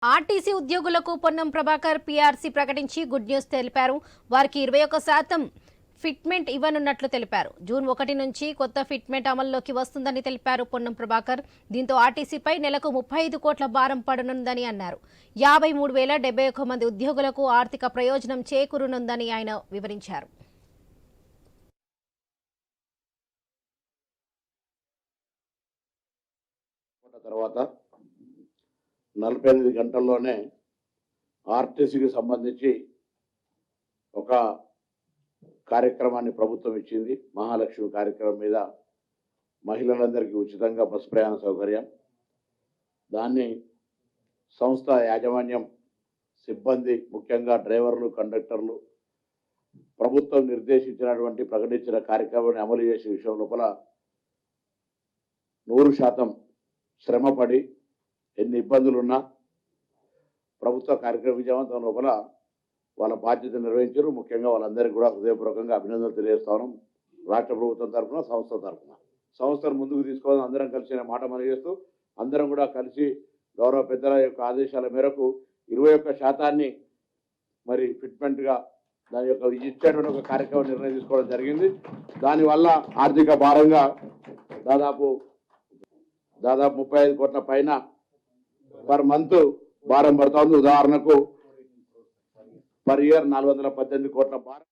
RTC ఉద్యోగులకు Ponnam Prabhakar PRC ప్రకటించి good news తెలిపారు. వారికి 21% ఫిట్మెంట్ ఇవ్వనున్నట్లు తెలిపారు. జూన్ 1 నుంచి కొత్త ఫిట్మెంట్ అమల్లోకి వస్తుందని తెలిపారు పొన్నం ప్రభాకర్. దీంతో ఆర్టీసీపై నెలకు 35 కోట్ల భారం పడనుందని అన్నారు. 53,071 మంది ఉద్యోగులకు ఆర్థిక ప్రయోజనం చేకూరనుందని ఆయన వివరించారు. తర్వాత 48 గంటల్లోనే ఆర్టీసీకి సంబంధించి ఒక కార్యక్రమాన్ని ప్రభుత్వం ఇచ్చింది. మహాలక్ష్మి కార్యక్రమం మీద మహిళలందరికీ ఉచితంగా బస్సు ప్రయాణ సౌకర్యం. దాన్ని సంస్థ యాజమాన్యం, సిబ్బంది, ముఖ్యంగా డ్రైవర్లు, కండక్టర్లు ప్రభుత్వం నిర్దేశించినటువంటి ప్రకటించిన కార్యక్రమాన్ని అమలు చేసే విషయం లోపల 100% శ్రమపడి ఎన్ని ఇబ్బందులున్నా ప్రభుత్వ కార్యక్రమ విజయవంతం లోపల వాళ్ళ బాధ్యత నిర్వహించారు. ముఖ్యంగా వాళ్ళందరికీ కూడా హృదయపూర్వకంగా అభినందనలు తెలియజేస్తాను. రాష్ట్ర ప్రభుత్వం తరఫున, సంస్థ తరఫున. సంస్థను ముందుకు తీసుకోవాలని అందరం కలిసి మాట మనవి చేస్తూ, అందరం కూడా కలిసి గౌరవ పెద్దల యొక్క ఆదేశాల మేరకు 21% మరి ఫిట్మెంట్గా దాని యొక్క ఇచ్చేటువంటి ఒక కార్యక్రమం నిర్ణయం తీసుకోవడం జరిగింది. దానివల్ల ఆర్థిక భారంగా దాదాపు 35 కోట్ల పైన పర్ మంత్ భారం పడుతోంది. ఉదాహరణకు పర్ ఇయర్ 418 కోట్ల భారం.